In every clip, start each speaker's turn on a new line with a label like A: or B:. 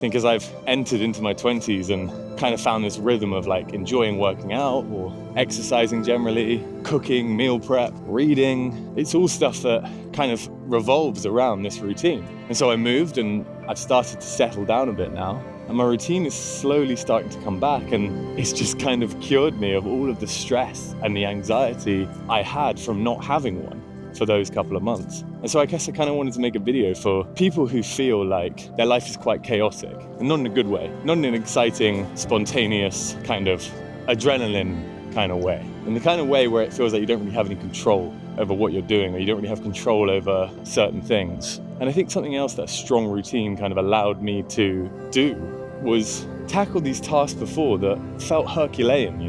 A: think as I've entered into my 20s and kind of found this rhythm of like enjoying working out or exercising generally, cooking, meal prep, reading, it's all stuff that kind of revolves around this routine. And so I moved and I've started to settle down a bit now. And my routine is slowly starting to come back, and it's just kind of cured me of all of the stress and the anxiety I had from not having one for those couple of months. And so I guess I kind of wanted to make a video for people who feel like their life is quite chaotic, and not in a good way, not in an exciting, spontaneous kind of adrenaline kind of way, in the kind of way where it feels like you don't really have any control over what you're doing, or you don't really have control over certain things. And I think something else that a strong routine kind of allowed me to do was tackle these tasks before that felt Herculean,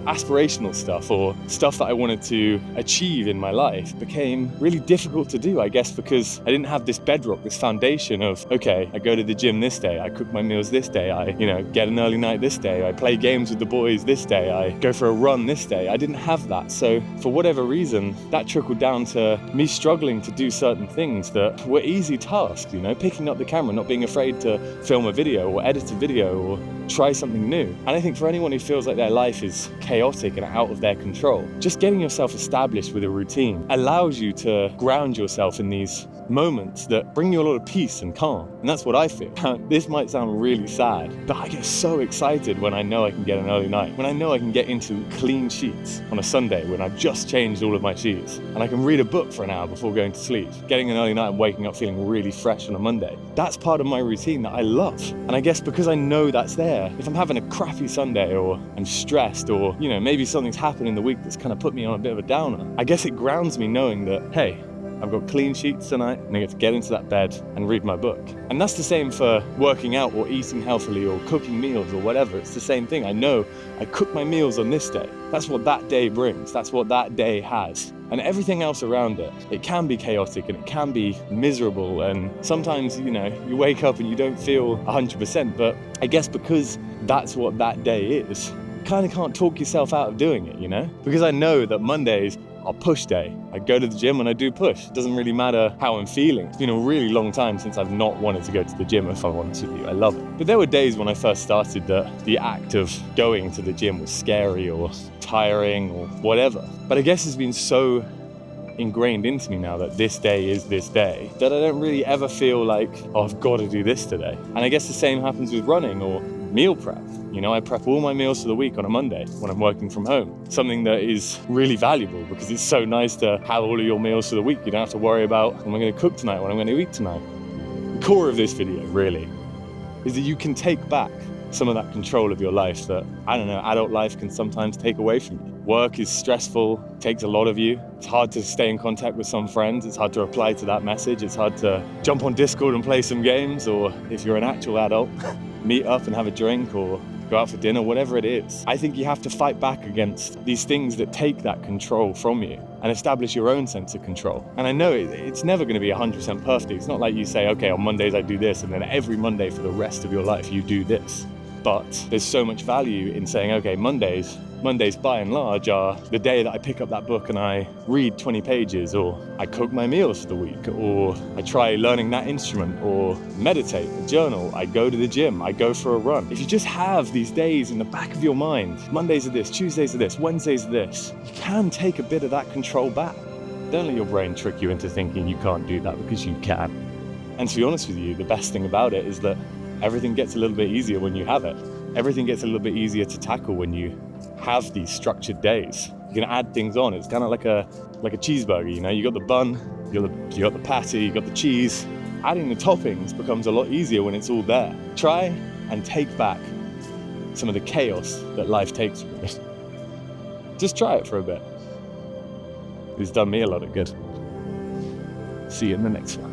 A: aspirational stuff or stuff that I wanted to achieve in my life became really difficult to do, I guess, because I didn't have this bedrock, this foundation of, okay, I go to the gym this day, I cook my meals this day, I, get an early night this day, I play games with the boys this day, I go for a run this day. I didn't have that. So for whatever reason, that trickled down to me struggling to do certain things that were easy tasks, picking up the camera, not being afraid to film a video or edit a video or try something new. And I think for anyone who feels like their life is chaotic and out of their control, just getting yourself established with a routine allows you to ground yourself in these moments that bring you a lot of peace and calm. And that's what I feel. This might sound really sad, but I get so excited when I know I can get an early night, when I know I can get into clean sheets on a Sunday when I've just changed all of my sheets, and I can read a book for an hour before going to sleep, getting an early night and waking up feeling really fresh on a Monday. That's part of my routine that I love. And I guess because I know that's there, if I'm having a crappy Sunday or I'm stressed or, maybe something's happened in the week that's kind of put me on a bit of a downer, I guess it grounds me knowing that, hey, I've got clean sheets tonight and I get to get into that bed and read my book. And that's the same for working out or eating healthily or cooking meals or whatever. It's the same thing. I know I cook my meals on this day. That's what that day brings. That's what that day has. And everything else around it, it can be chaotic and it can be miserable. And sometimes, you wake up and you don't feel 100%. But I guess because that's what that day is, you kind of can't talk yourself out of doing it, Because I know that Mondays are push day. I go to the gym and I do push. It doesn't really matter how I'm feeling. It's been a really long time since I've not wanted to go to the gym, if I'm honest with you. I love it. But there were days when I first started that the act of going to the gym was scary or tiring or whatever. But I guess it's been so ingrained into me now that this day is this day that I don't really ever feel like, oh, I've got to do this today. And I guess the same happens with running or meal prep. I prep all my meals for the week on a Monday when I'm working from home. Something that is really valuable because it's so nice to have all of your meals for the week. You don't have to worry about what am I going to cook tonight, what I'm going to eat tonight. The core of this video really is that you can take back some of that control of your life that, adult life can sometimes take away from you. Work is stressful, takes a lot of you. It's hard to stay in contact with some friends. It's hard to reply to that message. It's hard to jump on Discord and play some games, or if you're an actual adult, meet up and have a drink or go out for dinner, whatever it is. I think you have to fight back against these things that take that control from you and establish your own sense of control. And I know it's never going to be 100% perfect. It's not like you say, okay, on Mondays I do this, and then every Monday for the rest of your life you do this. But there's so much value in saying, okay, Mondays by and large are the day that I pick up that book and I read 20 pages, or I cook my meals for the week, or I try learning that instrument, or meditate, journal, I go to the gym, I go for a run. If you just have these days in the back of your mind, Mondays are this, Tuesdays are this, Wednesdays are this, you can take a bit of that control back. Don't let your brain trick you into thinking you can't do that, because you can. And to be honest with you, the best thing about it is that everything gets a little bit easier when you have it. Everything gets a little bit easier to tackle when you have these structured days. You can add things on. It's kind of like a cheeseburger, you got the bun, you got the patty, you got the cheese. Adding the toppings becomes a lot easier when it's all there. Try and take back some of the chaos that life takes from you. Just try it for a bit. It's done me a lot of good. See you in the next one.